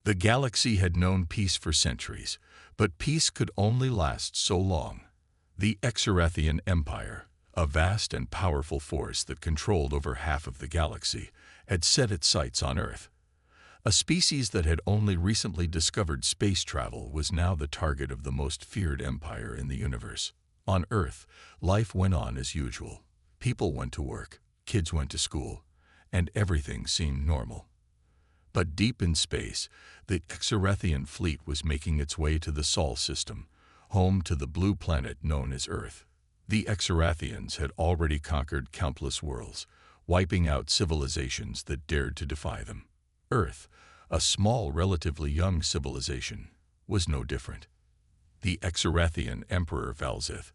The galaxy had known peace for centuries, but peace could only last so long. The Exorathian Empire, a vast and powerful force that controlled over half of the galaxy, had set its sights on Earth. A species that had only recently discovered space travel was now the target of the most feared empire in the universe. On Earth, life went on as usual. People went to work, kids went to school, and everything seemed normal. But deep in space, the Exorathian fleet was making its way to the Sol system, home to the blue planet known as Earth. The Exorathians had already conquered countless worlds, wiping out civilizations that dared to defy them. Earth, a small, relatively young civilization, was no different. The Exorathian Emperor Valzeth,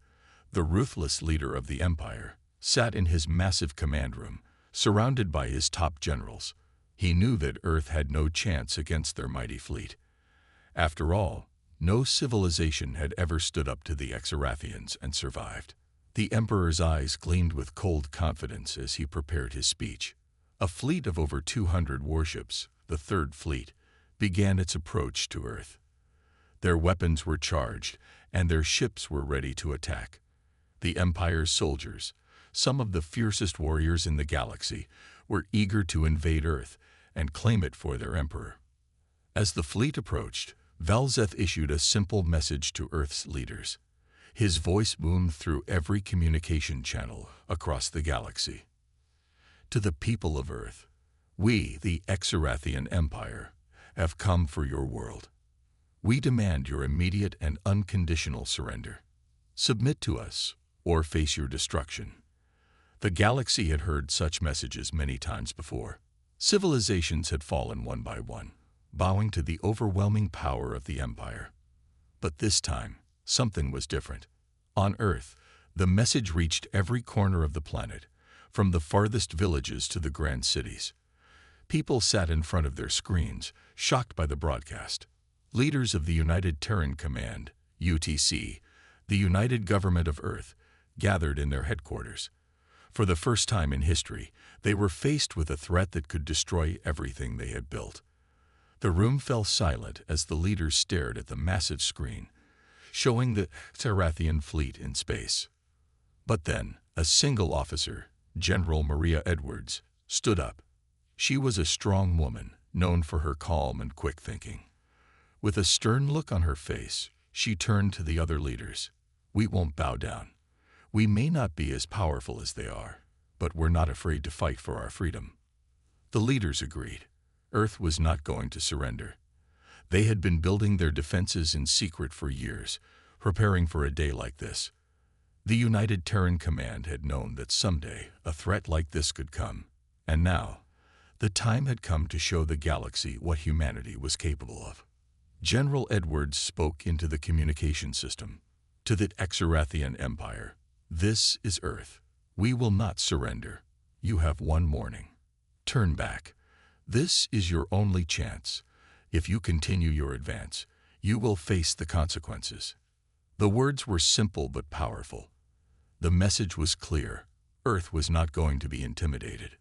the ruthless leader of the empire, sat in his massive command room, surrounded by his top generals. He knew that Earth had no chance against their mighty fleet. After all, no civilization had ever stood up to the Exorathians and survived. The Emperor's eyes gleamed with cold confidence as he prepared his speech. A fleet of over 200 warships, the Third Fleet, began its approach to Earth. Their weapons were charged, and their ships were ready to attack. The Empire's soldiers, some of the fiercest warriors in the galaxy, were eager to invade Earth and claim it for their emperor. As the fleet approached, Valzeth issued a simple message to Earth's leaders. His voice boomed through every communication channel across the galaxy. To the people of Earth, we, the Exorathian Empire, have come for your world. We demand your immediate and unconditional surrender. Submit to us, or face your destruction. The galaxy had heard such messages many times before. Civilizations had fallen one by one, bowing to the overwhelming power of the Empire. But this time, something was different. On Earth, the message reached every corner of the planet, from the farthest villages to the grand cities. People sat in front of their screens, shocked by the broadcast. Leaders of the United Terran Command, UTC, the United Government of Earth, gathered in their headquarters. For the first time in history, they were faced with a threat that could destroy everything they had built. The room fell silent as the leaders stared at the massive screen, showing the Exorathian fleet in space. But then, a single officer, General Maria Edwards, stood up. She was a strong woman, known for her calm and quick thinking. With a stern look on her face, she turned to the other leaders. "We won't bow down. We may not be as powerful as they are, but we're not afraid to fight for our freedom." The leaders agreed. Earth was not going to surrender. They had been building their defenses in secret for years, preparing for a day like this. The United Terran Command had known that someday a threat like this could come, and now, the time had come to show the galaxy what humanity was capable of. General Edwards spoke into the communication system. "To the Exorathian Empire, this is Earth. We will not surrender. You have one warning. Turn back. This is your only chance. If you continue your advance, you will face the consequences." The words were simple but powerful. The message was clear. Earth was not going to be intimidated.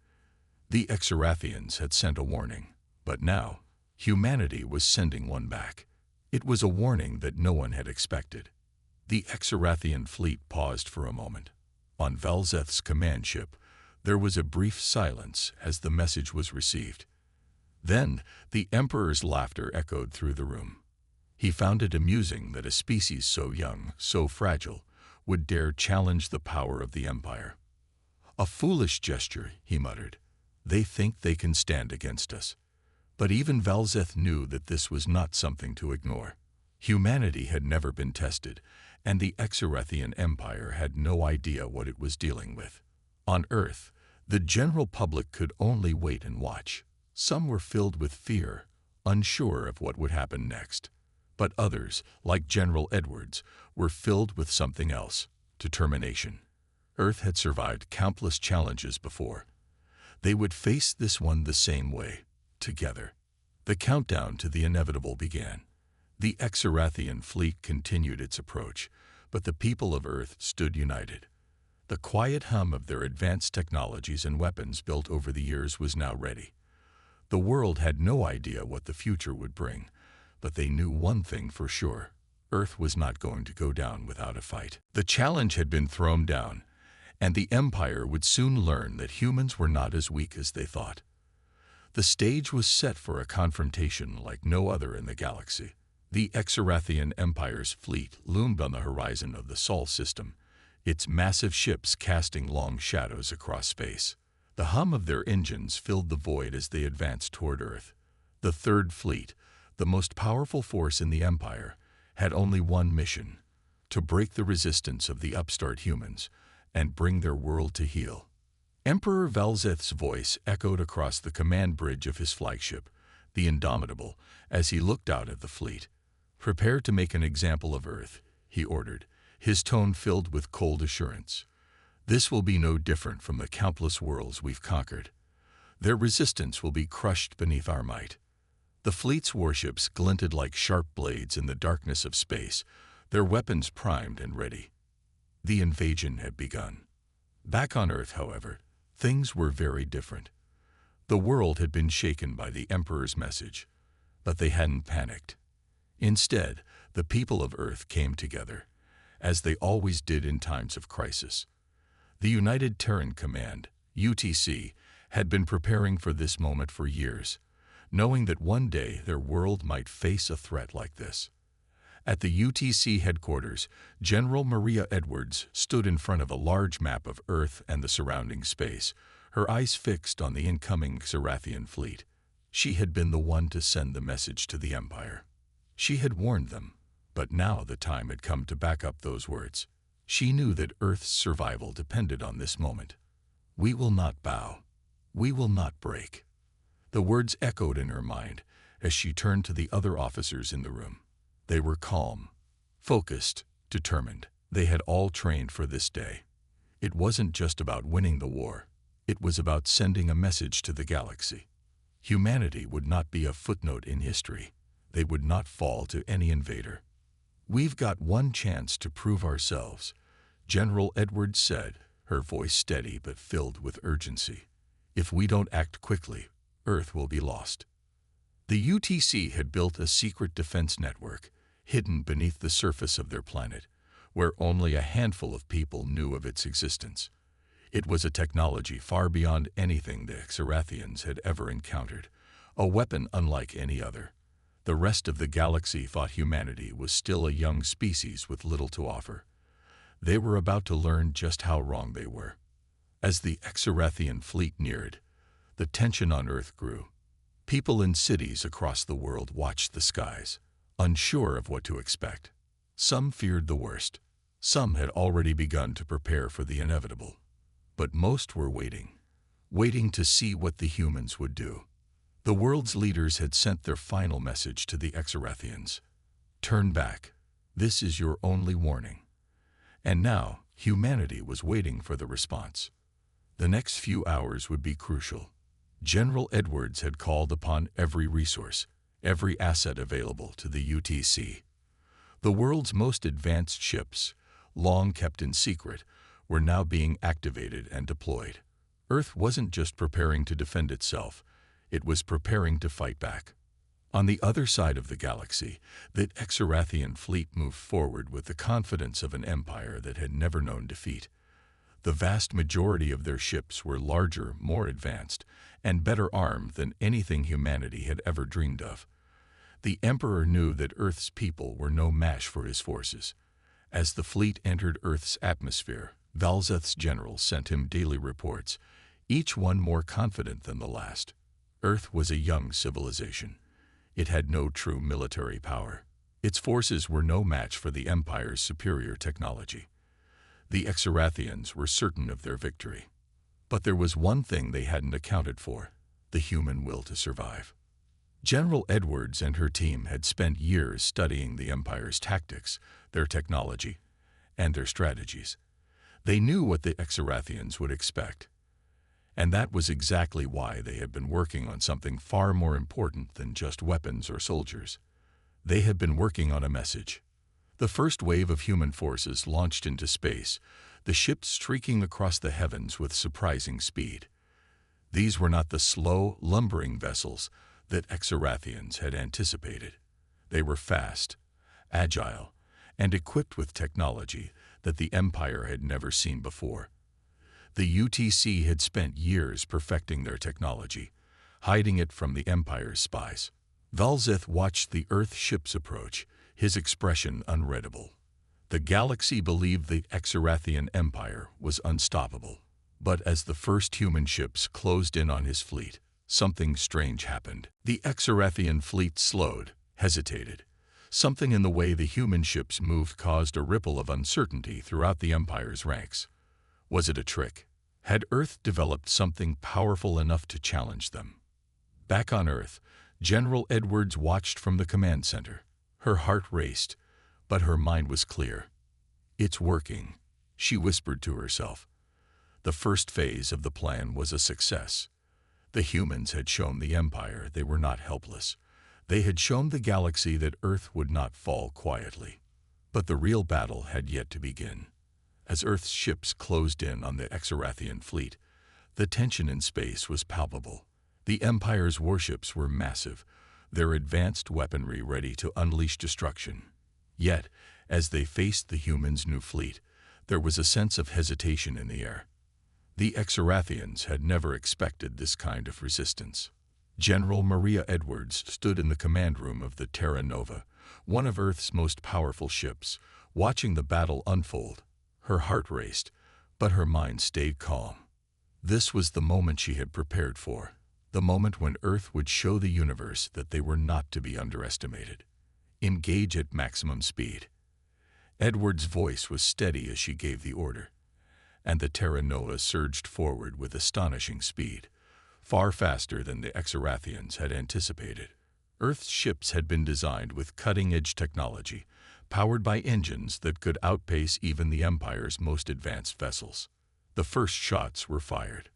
The Exorathians had sent a warning, but now, humanity was sending one back. It was a warning that no one had expected. The Exorathian fleet paused for a moment. On Valzeth's command ship, there was a brief silence as the message was received. Then, the Emperor's laughter echoed through the room. He found it amusing that a species so young, so fragile, would dare challenge the power of the Empire. "A foolish gesture," he muttered. "They think they can stand against us." But even Valzeth knew that this was not something to ignore. Humanity had never been tested, and the Exorathian Empire had no idea what it was dealing with. On Earth, the general public could only wait and watch. Some were filled with fear, unsure of what would happen next. But others, like General Edwards, were filled with something else: determination. Earth had survived countless challenges before. They would face this one the same way, together. The countdown to the inevitable began. The Exorathian fleet continued its approach, but the people of Earth stood united. The quiet hum of their advanced technologies and weapons built over the years was now ready. The world had no idea what the future would bring, but they knew one thing for sure. Earth was not going to go down without a fight. The challenge had been thrown down, and the Empire would soon learn that humans were not as weak as they thought. The stage was set for a confrontation like no other in the galaxy. The Exorathian Empire's fleet loomed on the horizon of the Sol system, its massive ships casting long shadows across space. The hum of their engines filled the void as they advanced toward Earth. The Third Fleet, the most powerful force in the Empire, had only one mission: to break the resistance of the upstart humans and bring their world to heel. Emperor Valzeth's voice echoed across the command bridge of his flagship, the Indomitable, as he looked out at the fleet. "Prepare to make an example of Earth," he ordered, his tone filled with cold assurance. "This will be no different from the countless worlds we've conquered. Their resistance will be crushed beneath our might." The fleet's warships glinted like sharp blades in the darkness of space, their weapons primed and ready. The invasion had begun. Back on Earth, however, things were very different. The world had been shaken by the Emperor's message, but they hadn't panicked. Instead, the people of Earth came together, as they always did in times of crisis. The United Terran Command, UTC, had been preparing for this moment for years, knowing that one day their world might face a threat like this. At the UTC headquarters, General Maria Edwards stood in front of a large map of Earth and the surrounding space, her eyes fixed on the incoming Exorathian fleet. She had been the one to send the message to the Empire. She had warned them, but now the time had come to back up those words. She knew that Earth's survival depended on this moment. "We will not bow. We will not break." The words echoed in her mind as she turned to the other officers in the room. They were calm, focused, determined. They had all trained for this day. It wasn't just about winning the war. It was about sending a message to the galaxy. Humanity would not be a footnote in history. They would not fall to any invader. "We've got one chance to prove ourselves," General Edwards said, her voice steady but filled with urgency. "If we don't act quickly, Earth will be lost." The UTC had built a secret defense network, hidden beneath the surface of their planet, where only a handful of people knew of its existence. It was a technology far beyond anything the Exorathians had ever encountered, a weapon unlike any other. The rest of the galaxy thought humanity was still a young species with little to offer. They were about to learn just how wrong they were. As the Exorathian fleet neared, the tension on Earth grew. People in cities across the world watched the skies, unsure of what to expect. Some feared the worst. Some had already begun to prepare for the inevitable. But most were waiting to see what the humans would do. The world's leaders had sent their final message to the Exorathians. "Turn back. This is your only warning." And now, humanity was waiting for the response. The next few hours would be crucial. General Edwards had called upon every resource, every asset available to the UTC. The world's most advanced ships, long kept in secret, were now being activated and deployed. Earth wasn't just preparing to defend itself, it was preparing to fight back. On the other side of the galaxy, the Exorathian fleet moved forward with the confidence of an empire that had never known defeat. The vast majority of their ships were larger, more advanced, and better armed than anything humanity had ever dreamed of. The Emperor knew that Earth's people were no match for his forces. As the fleet entered Earth's atmosphere, Valzeth's generals sent him daily reports, each one more confident than the last. Earth was a young civilization. It had no true military power. Its forces were no match for the Empire's superior technology. The Exorathians were certain of their victory. But there was one thing they hadn't accounted for: the human will to survive. General Edwards and her team had spent years studying the Empire's tactics, their technology, and their strategies. They knew what the Exorathians would expect. And that was exactly why they had been working on something far more important than just weapons or soldiers. They had been working on a message. The first wave of human forces launched into space, the ships streaking across the heavens with surprising speed. These were not the slow, lumbering vessels that Exorathians had anticipated. They were fast, agile, and equipped with technology that the Empire had never seen before. The UTC had spent years perfecting their technology, hiding it from the Empire's spies. Valzeth watched the Earth ships approach, his expression unreadable. The galaxy believed the Exorathian Empire was unstoppable. But as the first human ships closed in on his fleet, something strange happened. The Exorathian fleet slowed, hesitated. Something in the way the human ships moved caused a ripple of uncertainty throughout the Empire's ranks. Was it a trick? Had Earth developed something powerful enough to challenge them? Back on Earth, General Edwards watched from the command center. Her heart raced, but her mind was clear. "It's working," she whispered to herself. The first phase of the plan was a success. The humans had shown the Empire they were not helpless. They had shown the galaxy that Earth would not fall quietly. But the real battle had yet to begin. As Earth's ships closed in on the Exorathian fleet, the tension in space was palpable. The Empire's warships were massive, their advanced weaponry ready to unleash destruction. Yet, as they faced the humans' new fleet, there was a sense of hesitation in the air. The Exorathians had never expected this kind of resistance. General Maria Edwards stood in the command room of the Terra Nova, one of Earth's most powerful ships, watching the battle unfold. Her heart raced, but her mind stayed calm. This was the moment she had prepared for, the moment when Earth would show the universe that they were not to be underestimated. Engage at maximum speed. Edwards' voice was steady as she gave the order, and the Terra Nova surged forward with astonishing speed, far faster than the Exorathians had anticipated. Earth's ships had been designed with cutting-edge technology, powered by engines that could outpace even the Empire's most advanced vessels. The first shots were fired.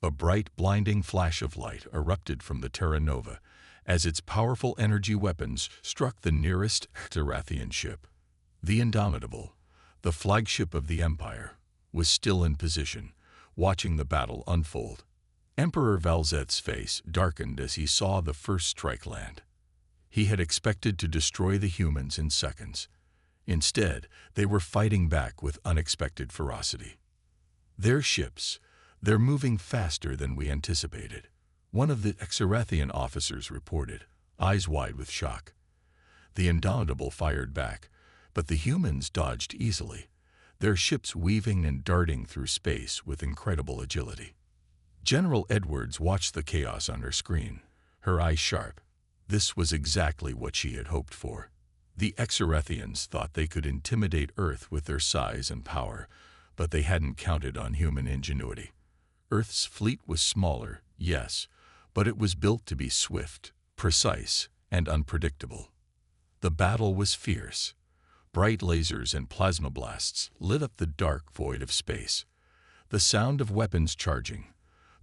A bright, blinding flash of light erupted from the Terra Nova as its powerful energy weapons struck the nearest Exorathian ship. The Indomitable, the flagship of the Empire, was still in position, watching the battle unfold. Emperor Valzeth's face darkened as he saw the first strike land. He had expected to destroy the humans in seconds. Instead, they were fighting back with unexpected ferocity. "Their ships, they're moving faster than we anticipated," one of the Exorathian officers reported, eyes wide with shock. The Indomitable fired back, but the humans dodged easily, their ships weaving and darting through space with incredible agility. General Edwards watched the chaos on her screen, her eyes sharp. This was exactly what she had hoped for. The Exorathians thought they could intimidate Earth with their size and power, but they hadn't counted on human ingenuity. Earth's fleet was smaller, yes, but it was built to be swift, precise, and unpredictable. The battle was fierce. Bright lasers and plasma blasts lit up the dark void of space. The sound of weapons charging,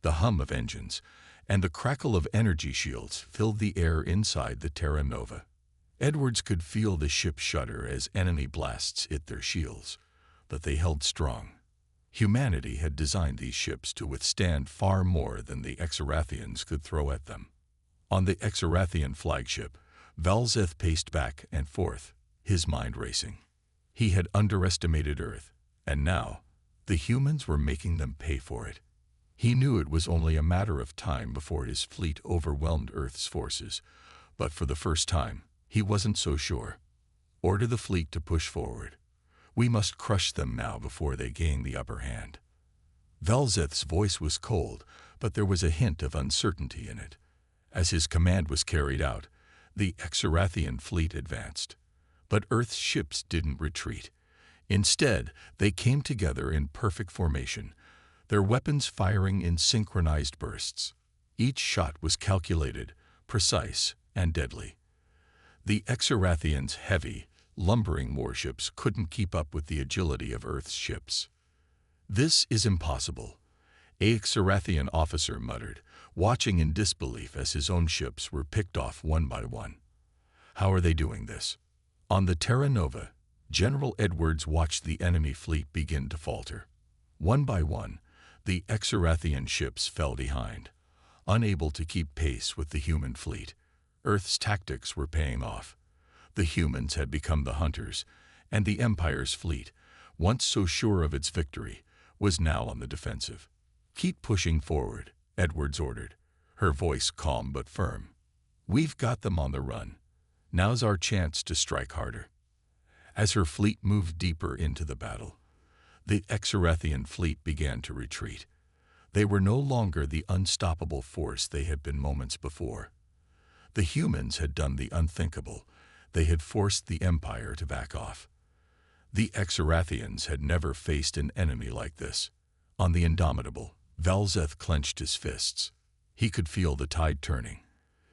the hum of engines, and the crackle of energy shields filled the air inside the Terra Nova. Edwards could feel the ship shudder as enemy blasts hit their shields, but they held strong. Humanity had designed these ships to withstand far more than the Exorathians could throw at them. On the Exorathian flagship, Valzeth paced back and forth, his mind racing. He had underestimated Earth, and now, the humans were making them pay for it. He knew it was only a matter of time before his fleet overwhelmed Earth's forces, but for the first time, he wasn't so sure. "Order the fleet to push forward. We must crush them now before they gain the upper hand." Valzeth's voice was cold, but there was a hint of uncertainty in it. As his command was carried out, the Exorathian fleet advanced. But Earth's ships didn't retreat. Instead, they came together in perfect formation, their weapons firing in synchronized bursts. Each shot was calculated, precise, and deadly. The Exorathians' heavy, lumbering warships couldn't keep up with the agility of Earth's ships. "This is impossible," a Exorathian officer muttered, watching in disbelief as his own ships were picked off one by one. "How are they doing this?" On the Terra Nova, General Edwards watched the enemy fleet begin to falter. One by one, The Exorathian ships fell behind, unable to keep pace with the human fleet. Earth's tactics were paying off. The humans had become the hunters, and the Empire's fleet, once so sure of its victory, was now on the defensive. "Keep pushing forward," Edwards ordered, her voice calm but firm. "We've got them on the run. Now's our chance to strike harder." As her fleet moved deeper into the battle, the Exorathian fleet began to retreat. They were no longer the unstoppable force they had been moments before. The humans had done the unthinkable. They had forced the Empire to back off. The Exorathians had never faced an enemy like this. On the Indomitable, Valzeth clenched his fists. He could feel the tide turning.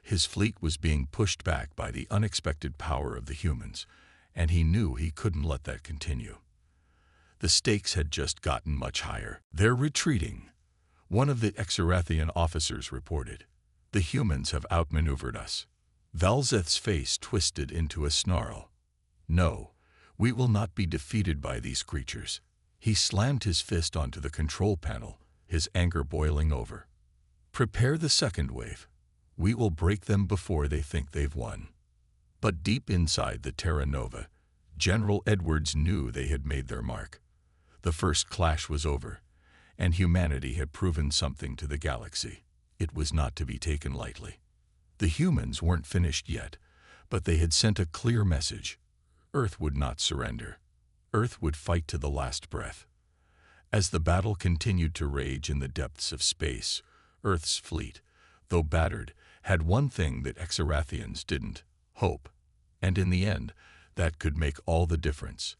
His fleet was being pushed back by the unexpected power of the humans, and he knew he couldn't let that continue. The stakes had just gotten much higher. "They're retreating," one of the Exorathian officers reported. "The humans have outmaneuvered us." Valzeth's face twisted into a snarl. "No, we will not be defeated by these creatures." He slammed his fist onto the control panel, his anger boiling over. "Prepare the second wave. We will break them before they think they've won." But deep inside the Terra Nova, General Edwards knew they had made their mark. The first clash was over, and humanity had proven something to the galaxy. It was not to be taken lightly. The humans weren't finished yet, but they had sent a clear message. Earth would not surrender. Earth would fight to the last breath. As the battle continued to rage in the depths of space, Earth's fleet, though battered, had one thing that Exorathians didn't: hope. And in the end, that could make all the difference.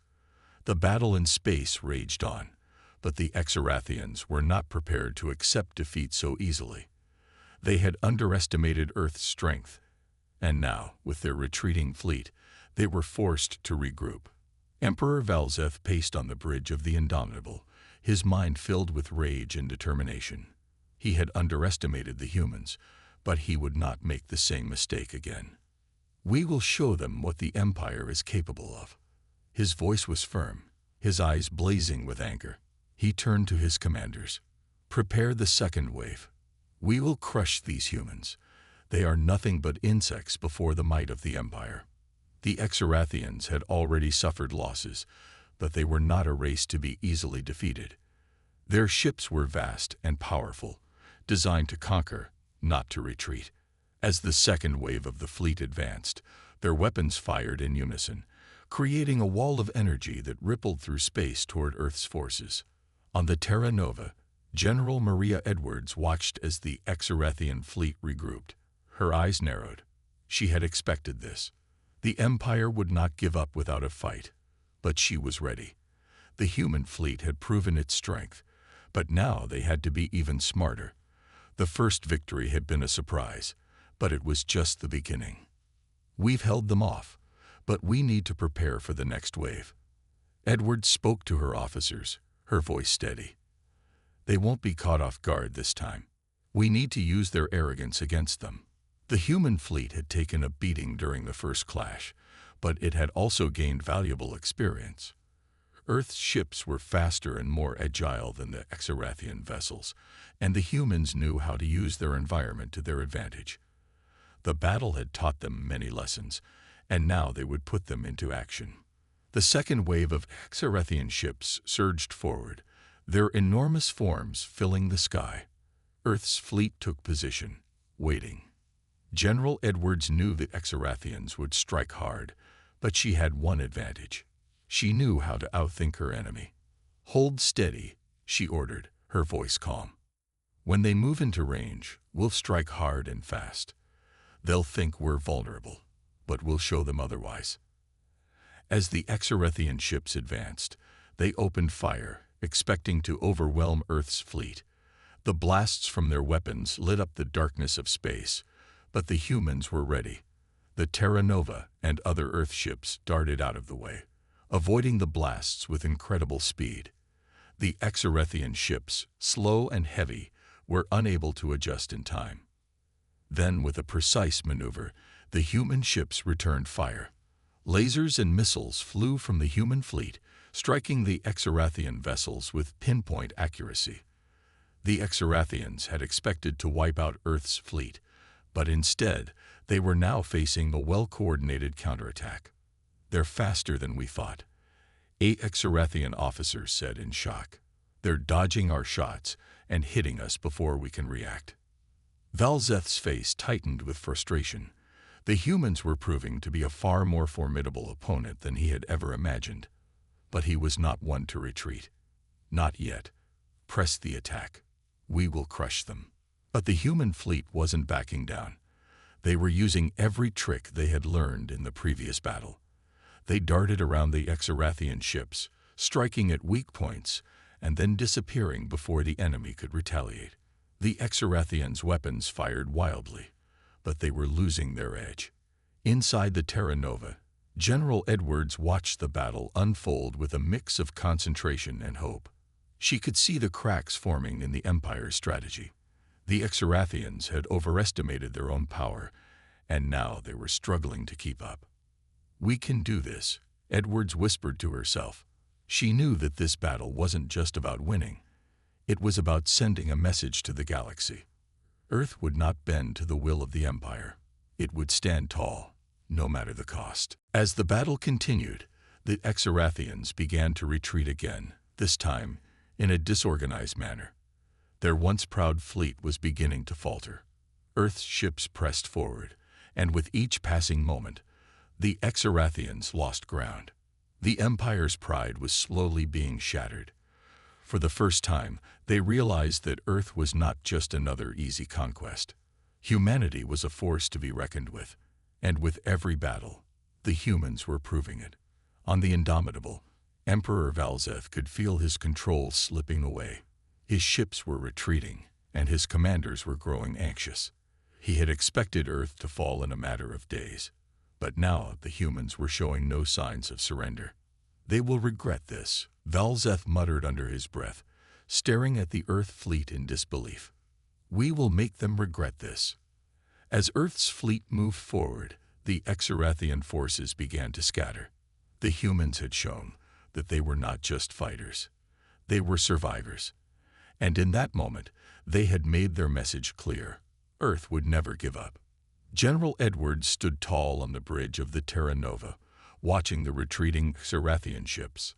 The battle in space raged on, but the Exorathians were not prepared to accept defeat so easily. They had underestimated Earth's strength, and now, with their retreating fleet, they were forced to regroup. Emperor Valzeth paced on the bridge of the Indomitable, his mind filled with rage and determination. He had underestimated the humans, but he would not make the same mistake again. "We will show them what the Empire is capable of." His voice was firm, his eyes blazing with anger. He turned to his commanders. "Prepare the second wave. We will crush these humans. They are nothing but insects before the might of the Empire." The Exorathians had already suffered losses, but they were not a race to be easily defeated. Their ships were vast and powerful, designed to conquer, not to retreat. As the second wave of the fleet advanced, their weapons fired in unison, creating a wall of energy that rippled through space toward Earth's forces. On the Terra Nova, General Maria Edwards watched as the Exorathian fleet regrouped. Her eyes narrowed. She had expected this. The Empire would not give up without a fight, but she was ready. The human fleet had proven its strength, but now they had to be even smarter. The first victory had been a surprise, but it was just the beginning. "We've held them off, but we need to prepare for the next wave." Edwards spoke to her officers, her voice steady. "They won't be caught off guard this time. We need to use their arrogance against them." The human fleet had taken a beating during the first clash, but it had also gained valuable experience. Earth's ships were faster and more agile than the Exorathian vessels, and the humans knew how to use their environment to their advantage. The battle had taught them many lessons, and now they would put them into action. The second wave of Exorathian ships surged forward, their enormous forms filling the sky. Earth's fleet took position, waiting. General Edwards knew the Exorathians would strike hard, but she had one advantage. She knew how to outthink her enemy. "Hold steady," she ordered, her voice calm. "When they move into range, we'll strike hard and fast. They'll think we're vulnerable, but we'll show them otherwise." As the Exorathian ships advanced, they opened fire, expecting to overwhelm Earth's fleet. The blasts from their weapons lit up the darkness of space, but the humans were ready. The Terra Nova and other Earth ships darted out of the way, avoiding the blasts with incredible speed. The Exorathian ships, slow and heavy, were unable to adjust in time. Then, with a precise maneuver, the human ships returned fire. Lasers and missiles flew from the human fleet, striking the Exorathian vessels with pinpoint accuracy. The Exorathians had expected to wipe out Earth's fleet, but instead, they were now facing a well-coordinated counterattack. "They're faster than we thought," a Exorathian officer said in shock. "They're dodging our shots and hitting us before we can react." Valzeth's face tightened with frustration. The humans were proving to be a far more formidable opponent than he had ever imagined. But he was not one to retreat. "Not yet. Press the attack. We will crush them." But the human fleet wasn't backing down. They were using every trick they had learned in the previous battle. They darted around the Exorathian ships, striking at weak points, and then disappearing before the enemy could retaliate. The Exorathians' weapons fired wildly, but they were losing their edge. Inside the Terra Nova, General Edwards watched the battle unfold with a mix of concentration and hope. She could see the cracks forming in the Empire's strategy. The Exorathians had overestimated their own power, and now they were struggling to keep up. "We can do this," Edwards whispered to herself. She knew that this battle wasn't just about winning. It was about sending a message to the galaxy. Earth would not bend to the will of the Empire. It would stand tall, no matter the cost. As the battle continued, the Exorathians began to retreat again, this time in a disorganized manner. Their once proud fleet was beginning to falter. Earth's ships pressed forward, and with each passing moment, the Exorathians lost ground. The Empire's pride was slowly being shattered. For the first time, they realized that Earth was not just another easy conquest. Humanity was a force to be reckoned with, and with every battle, the humans were proving it. On the Indomitable, Emperor Valzeth could feel his control slipping away. His ships were retreating, and his commanders were growing anxious. He had expected Earth to fall in a matter of days, but now the humans were showing no signs of surrender. "They will regret this," Valzeth muttered under his breath, staring at the Earth fleet in disbelief. "We will make them regret this." As Earth's fleet moved forward, the Exorathian forces began to scatter. The humans had shown that they were not just fighters. They were survivors. And in that moment, they had made their message clear. Earth would never give up. General Edwards stood tall on the bridge of the Terra Nova, watching the retreating Exorathian ships.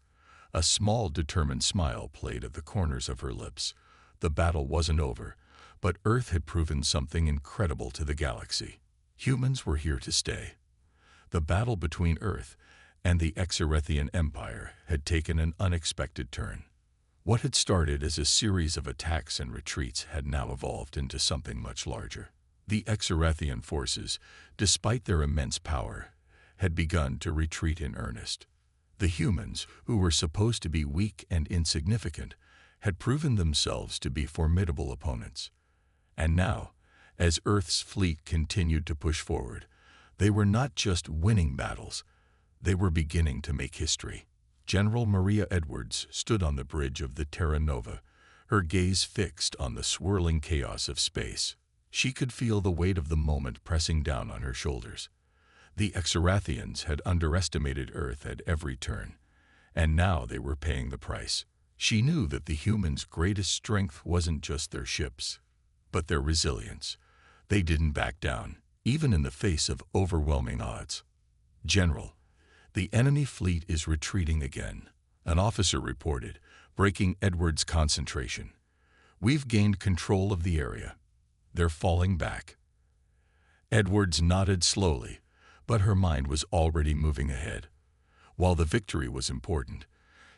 A small, determined smile played at the corners of her lips. The battle wasn't over, but Earth had proven something incredible to the galaxy. Humans were here to stay. The battle between Earth and the Exorathian Empire had taken an unexpected turn. What had started as a series of attacks and retreats had now evolved into something much larger. The Exorathian forces, despite their immense power, had begun to retreat in earnest. The humans, who were supposed to be weak and insignificant, had proven themselves to be formidable opponents. And now, as Earth's fleet continued to push forward, they were not just winning battles, they were beginning to make history. General Maria Edwards stood on the bridge of the Terra Nova, her gaze fixed on the swirling chaos of space. She could feel the weight of the moment pressing down on her shoulders. The Exorathians had underestimated Earth at every turn, and now they were paying the price. She knew that the humans' greatest strength wasn't just their ships, but their resilience. They didn't back down, even in the face of overwhelming odds. "General, the enemy fleet is retreating again," an officer reported, breaking Edwards' concentration. "We've gained control of the area. They're falling back." Edwards nodded slowly, but her mind was already moving ahead. While the victory was important,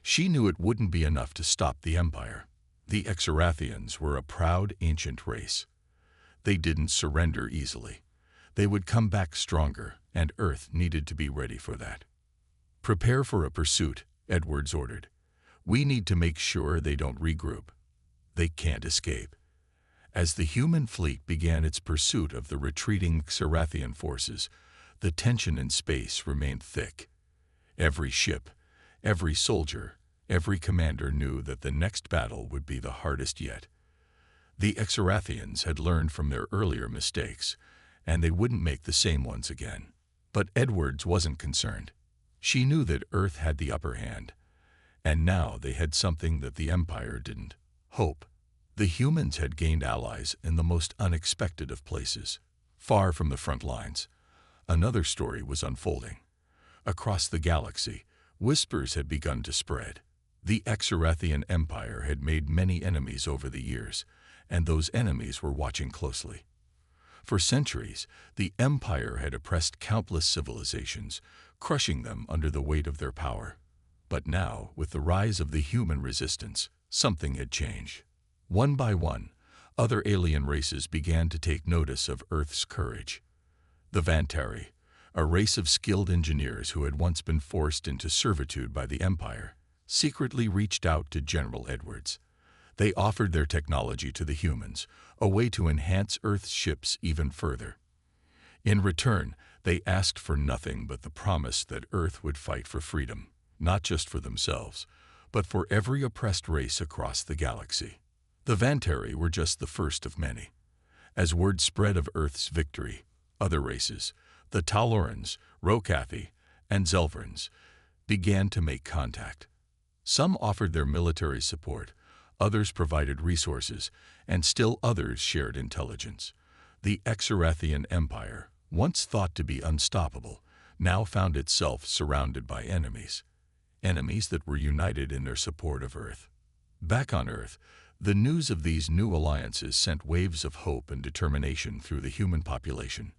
she knew it wouldn't be enough to stop the Empire. The Exorathians were a proud, ancient race. They didn't surrender easily. They would come back stronger, and Earth needed to be ready for that. "Prepare for a pursuit," Edwards ordered. "We need to make sure they don't regroup. They can't escape." As the human fleet began its pursuit of the retreating Exorathian forces, the tension in space remained thick. Every ship, every soldier, every commander knew that the next battle would be the hardest yet. The Exorathians had learned from their earlier mistakes, and they wouldn't make the same ones again. But Edwards wasn't concerned. She knew that Earth had the upper hand, and now they had something that the Empire didn't: hope. The humans had gained allies in the most unexpected of places, far from the front lines. Another story was unfolding. Across the galaxy, whispers had begun to spread. The Exorian Empire had made many enemies over the years, and those enemies were watching closely. For centuries, the Empire had oppressed countless civilizations, crushing them under the weight of their power. But now, with the rise of the human resistance, something had changed. One by one, other alien races began to take notice of Earth's courage. The Vantari, a race of skilled engineers who had once been forced into servitude by the Empire, secretly reached out to General Edwards. They offered their technology to the humans, a way to enhance Earth's ships even further. In return, they asked for nothing but the promise that Earth would fight for freedom, not just for themselves, but for every oppressed race across the galaxy. The Vantari were just the first of many. As word spread of Earth's victory, other races, the Talorans, Rokathi, and Zelverans, began to make contact. Some offered their military support, others provided resources, and still others shared intelligence. The Exorian Empire, once thought to be unstoppable, now found itself surrounded by enemies. Enemies that were united in their support of Earth. Back on Earth, the news of these new alliances sent waves of hope and determination through the human population.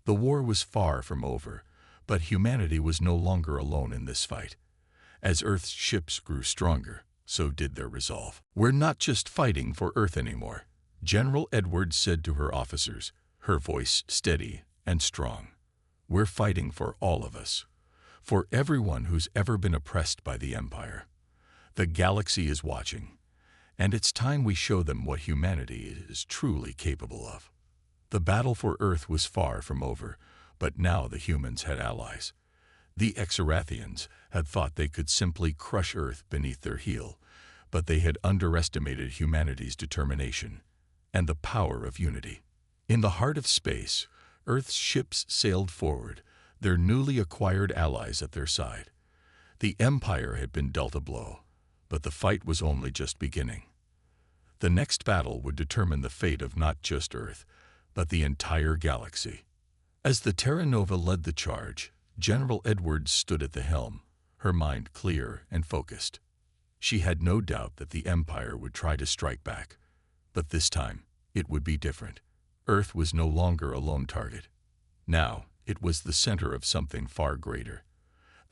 The war was far from over, but humanity was no longer alone in this fight. As Earth's ships grew stronger, so did their resolve. "We're not just fighting for Earth anymore," General Edwards said to her officers, her voice steady and strong. "We're fighting for all of us, for everyone who's ever been oppressed by the Empire. The galaxy is watching, and it's time we show them what humanity is truly capable of." The battle for Earth was far from over, but now the humans had allies. The Exorathians had thought they could simply crush Earth beneath their heel, but they had underestimated humanity's determination and the power of unity. In the heart of space, Earth's ships sailed forward, their newly acquired allies at their side. The Empire had been dealt a blow, but the fight was only just beginning. The next battle would determine the fate of not just Earth, but the entire galaxy. As the Terra Nova led the charge, General Edwards stood at the helm, her mind clear and focused. She had no doubt that the Empire would try to strike back, but this time it would be different. Earth was no longer a lone target. Now it was the center of something far greater,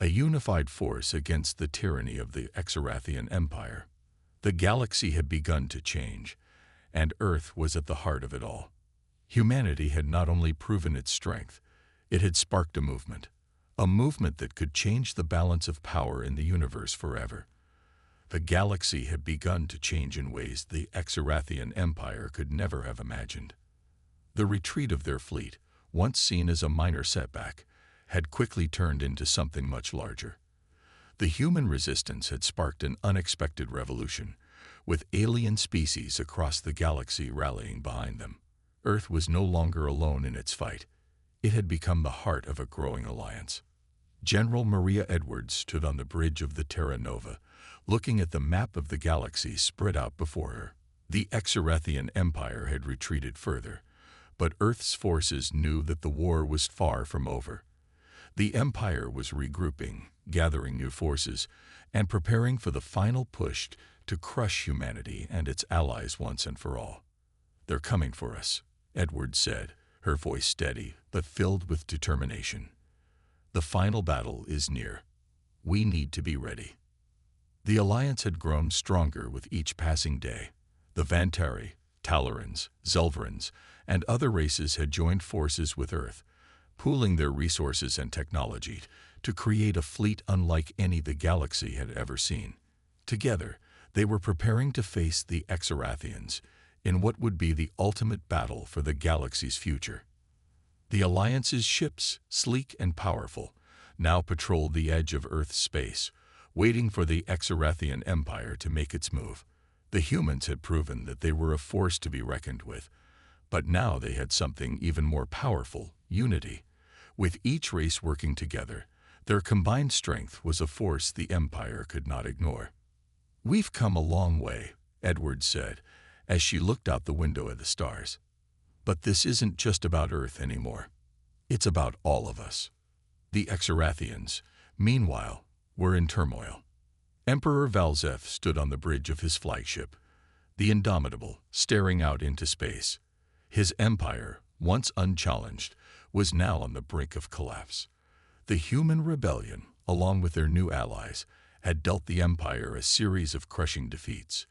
a unified force against the tyranny of the Exorian Empire. The galaxy had begun to change, and Earth was at the heart of it all. Humanity had not only proven its strength, it had sparked a movement that could change the balance of power in the universe forever. The galaxy had begun to change in ways the Exorian Empire could never have imagined. The retreat of their fleet, once seen as a minor setback, had quickly turned into something much larger. The human resistance had sparked an unexpected revolution, with alien species across the galaxy rallying behind them. Earth was no longer alone in its fight. It had become the heart of a growing alliance. General Maria Edwards stood on the bridge of the Terra Nova, looking at the map of the galaxy spread out before her. The Exorian Empire had retreated further, but Earth's forces knew that the war was far from over. The Empire was regrouping, gathering new forces, and preparing for the final push to crush humanity and its allies once and for all. "They're coming for us," Edwards said, her voice steady but filled with determination. "The final battle is near. We need to be ready." The alliance had grown stronger with each passing day. The Vantari, Talorans, Zelverans, and other races had joined forces with Earth, pooling their resources and technology to create a fleet unlike any the galaxy had ever seen. Together, they were preparing to face the Exorathians in what would be the ultimate battle for the galaxy's future. The Alliance's ships, sleek and powerful, now patrolled the edge of Earth's space, waiting for the Exorian Empire to make its move. The humans had proven that they were a force to be reckoned with, but now they had something even more powerful: unity. With each race working together, their combined strength was a force the Empire could not ignore. "We've come a long way," Edwards said, as she looked out the window at the stars. But this isn't just about Earth anymore. It's about all of us. The Exorathians, meanwhile, were in turmoil. Emperor Valzeth stood on the bridge of his flagship, the Indomitable, staring out into space. His empire, once unchallenged, was now on the brink of collapse. The human rebellion, along with their new allies, had dealt the empire a series of crushing defeats.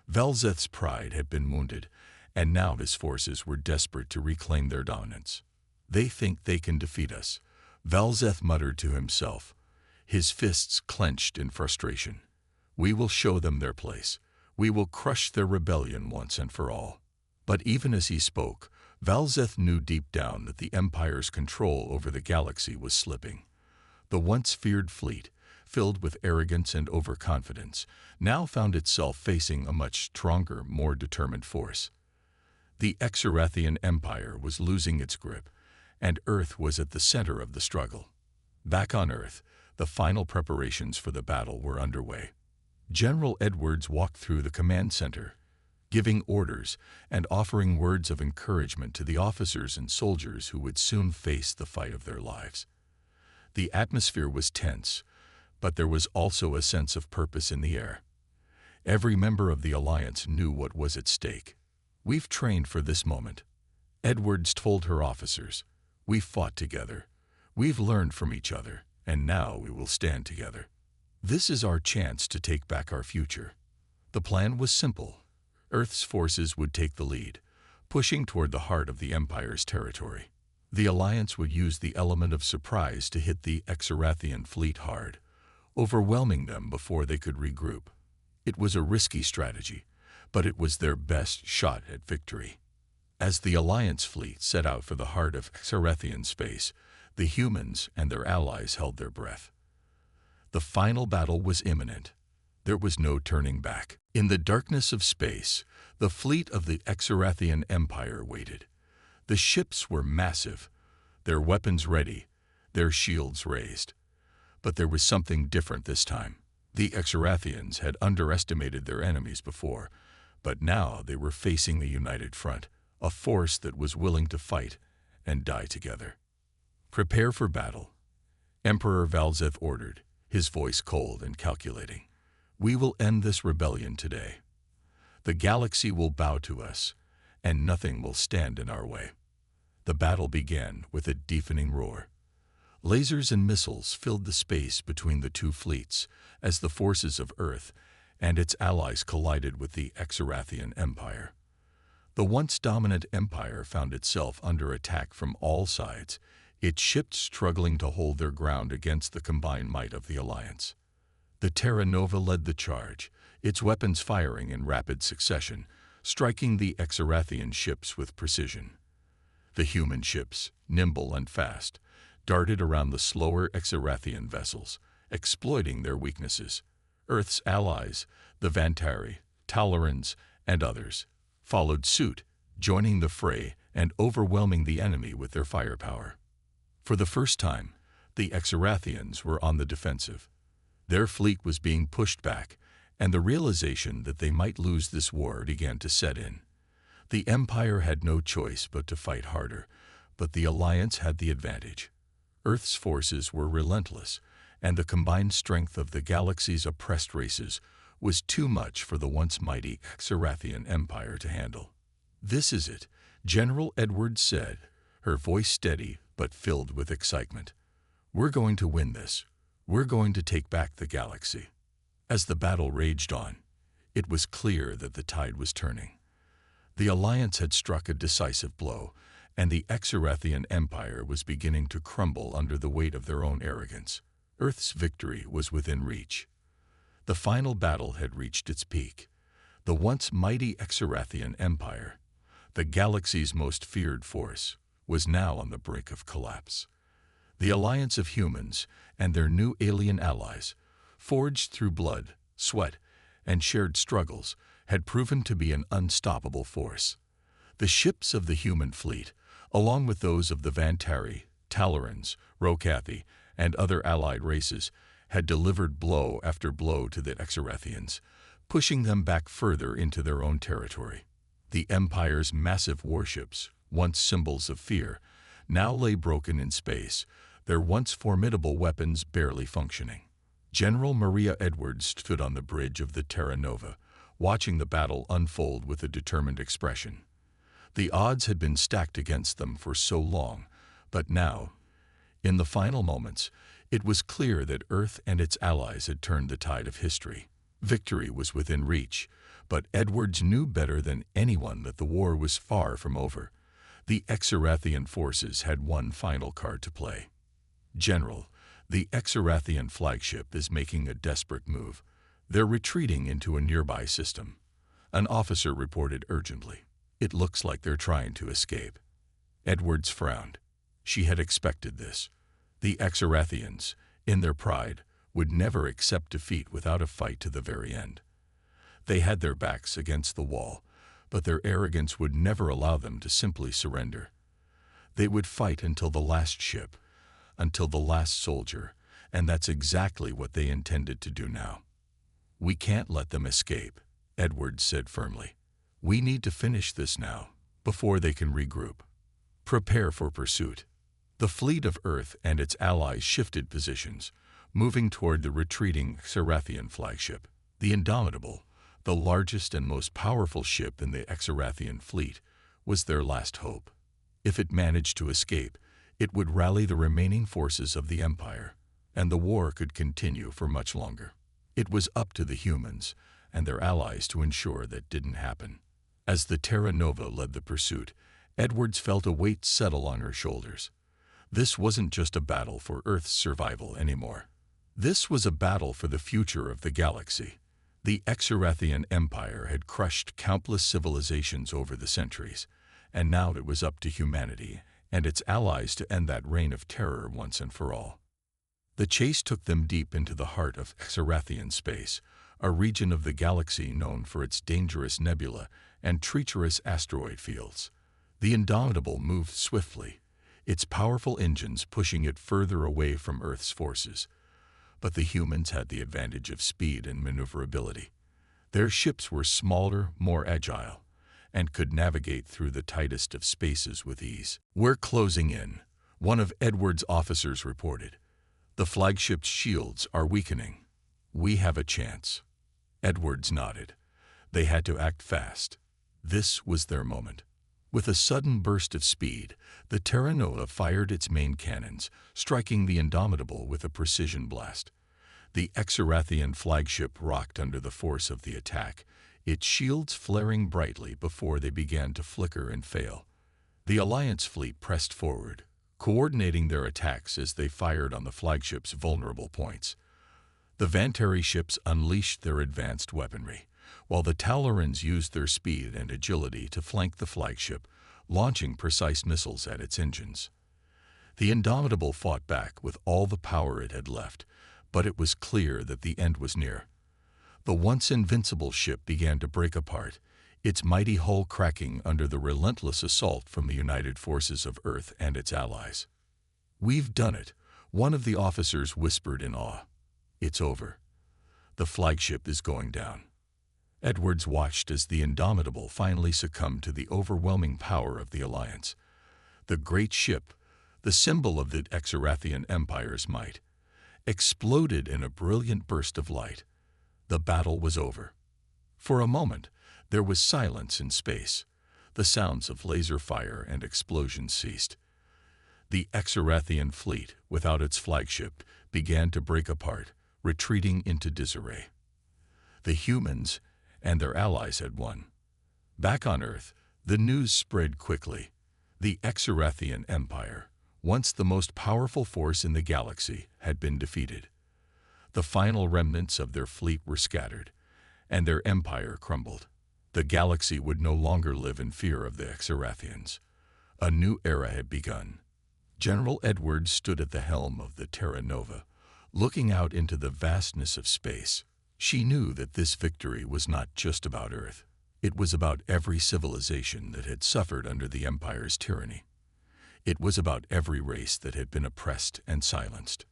Valzeth's pride had been wounded, and now his forces were desperate to reclaim their dominance. "They think they can defeat us," Valzeth muttered to himself, his fists clenched in frustration. "We will show them their place. We will crush their rebellion once and for all." But even as he spoke, Valzeth knew deep down that the Empire's control over the galaxy was slipping. The once feared fleet, filled with arrogance and overconfidence, now found itself facing a much stronger, more determined force. The Exorathian Empire was losing its grip, and Earth was at the center of the struggle. Back on Earth, the final preparations for the battle were underway. General Edwards walked through the command center, giving orders and offering words of encouragement to the officers and soldiers who would soon face the fight of their lives. The atmosphere was tense, but there was also a sense of purpose in the air. Every member of the Alliance knew what was at stake. "We've trained for this moment," Edwards told her officers. "We've fought together. We've learned from each other, and now we will stand together. This is our chance to take back our future." The plan was simple. Earth's forces would take the lead, pushing toward the heart of the Empire's territory. The Alliance would use the element of surprise to hit the Exorathian fleet hard, overwhelming them before they could regroup. It was a risky strategy, but it was their best shot at victory. As the Alliance fleet set out for the heart of Exorathian space, the humans and their allies held their breath. The final battle was imminent. There was no turning back. In the darkness of space, the fleet of the Exorathian Empire waited. The ships were massive, their weapons ready, their shields raised. But there was something different this time. The Exorathians had underestimated their enemies before, but now they were facing the united front, a force that was willing to fight and die together. "Prepare for battle," Emperor Valzeth ordered, his voice cold and calculating. "We will end this rebellion today. The galaxy will bow to us, and nothing will stand in our way." The battle began with a deafening roar. Lasers and missiles filled the space between the two fleets as the forces of Earth and its allies collided with the Exorathian Empire. The once dominant empire found itself under attack from all sides, its ships struggling to hold their ground against the combined might of the Alliance. The Terra Nova led the charge, its weapons firing in rapid succession, striking the Exorathian ships with precision. The human ships, nimble and fast, darted around the slower Exorathian vessels, exploiting their weaknesses. Earth's allies, the Vantari, Talorans, and others, followed suit, joining the fray and overwhelming the enemy with their firepower. For the first time, the Exorathians were on the defensive. Their fleet was being pushed back, and the realization that they might lose this war began to set in. The Empire had no choice but to fight harder, but the Alliance had the advantage. Earth's forces were relentless, and the combined strength of the galaxy's oppressed races was too much for the once mighty Exorathian Empire to handle. "This is it," General Edwards said, her voice steady but filled with excitement. "We're going to win this. We're going to take back the galaxy." As the battle raged on, it was clear that the tide was turning. The Alliance had struck a decisive blow, and the Exorathian Empire was beginning to crumble under the weight of their own arrogance. Earth's victory was within reach. The final battle had reached its peak. The once mighty Exorathian Empire, the galaxy's most feared force, was now on the brink of collapse. The alliance of humans and their new alien allies, forged through blood, sweat, and shared struggles, had proven to be an unstoppable force. The ships of the human fleet, along with those of the Vantari, Talorans, Rokathi, and other allied races, had delivered blow after blow to the Exorathians, pushing them back further into their own territory. The Empire's massive warships, once symbols of fear, now lay broken in space, their once formidable weapons barely functioning. General Maria Edwards stood on the bridge of the Terra Nova, watching the battle unfold with a determined expression. The odds had been stacked against them for so long, but now, in the final moments, it was clear that Earth and its allies had turned the tide of history. Victory was within reach, but Edwards knew better than anyone that the war was far from over. The Exorathian forces had one final card to play. General, the Exorathian flagship is making a desperate move. They're retreating into a nearby system. An officer reported urgently. It looks like they're trying to escape. Edwards frowned. She had expected this. The Exorathians, in their pride, would never accept defeat without a fight to the very end. They had their backs against the wall, but their arrogance would never allow them to simply surrender. They would fight until the last ship, until the last soldier, and that's exactly what they intended to do now. "We can't let them escape," Edwards said firmly. "We need to finish this now, before they can regroup. Prepare for pursuit." The fleet of Earth and its allies shifted positions, moving toward the retreating Exorathian flagship. The Indomitable, the largest and most powerful ship in the Exorathian fleet, was their last hope. If it managed to escape, it would rally the remaining forces of the Empire, and the war could continue for much longer. It was up to the humans and their allies to ensure that didn't happen. As the Terra Nova led the pursuit, Edwards felt a weight settle on her shoulders. This wasn't just a battle for Earth's survival anymore. This was a battle for the future of the galaxy. The Exorathian Empire had crushed countless civilizations over the centuries, and now it was up to humanity and its allies to end that reign of terror once and for all. The chase took them deep into the heart of Exorathian space, a region of the galaxy known for its dangerous nebula and treacherous asteroid fields. The Indomitable moved swiftly, its powerful engines pushing it further away from Earth's forces. But the humans had the advantage of speed and maneuverability. Their ships were smaller, more agile, and could navigate through the tightest of spaces with ease. "We're closing in," one of Edwards' officers reported. "The flagship's shields are weakening. We have a chance." Edwards nodded. They had to act fast. This was their moment. With a sudden burst of speed, the Terra Nova fired its main cannons, striking the Indomitable with a precision blast. The Exorathian flagship rocked under the force of the attack, its shields flaring brightly before they began to flicker and fail. The Alliance fleet pressed forward, coordinating their attacks as they fired on the flagship's vulnerable points. The Vantari ships unleashed their advanced weaponry, while the Taulorans used their speed and agility to flank the flagship, launching precise missiles at its engines. The Indomitable fought back with all the power it had left, but it was clear that the end was near. The once invincible ship began to break apart, its mighty hull cracking under the relentless assault from the united forces of Earth and its allies. "We've done it," one of the officers whispered in awe. "It's over. The flagship is going down." Edwards watched as the Indomitable finally succumbed to the overwhelming power of the Alliance. The great ship, the symbol of the Exorathian Empire's might, exploded in a brilliant burst of light. The battle was over. For a moment, there was silence in space. The sounds of laser fire and explosions ceased. The Exorathian fleet, without its flagship, began to break apart, retreating into disarray. The humans and their allies had won. Back on Earth, the news spread quickly. The Exorathian Empire, once the most powerful force in the galaxy, had been defeated. The final remnants of their fleet were scattered, and their empire crumbled. The galaxy would no longer live in fear of the Exorathians. A new era had begun. General Edwards stood at the helm of the Terra Nova, looking out into the vastness of space. She knew that this victory was not just about Earth. It was about every civilization that had suffered under the Empire's tyranny. It was about every race that had been oppressed and silenced.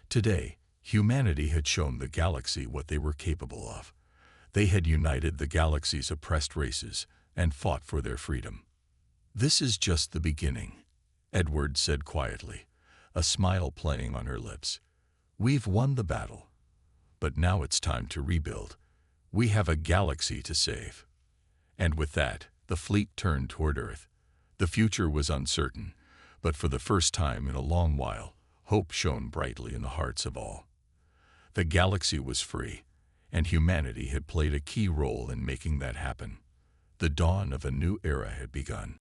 Today, humanity had shown the galaxy what they were capable of. They had united the galaxy's oppressed races, and fought for their freedom. "This is just the beginning," Edward said quietly, a smile playing on her lips. "We've won the battle, but now it's time to rebuild. We have a galaxy to save." And with that, the fleet turned toward Earth. The future was uncertain, but for the first time in a long while, hope shone brightly in the hearts of all. The galaxy was free, and humanity had played a key role in making that happen. The dawn of a new era had begun.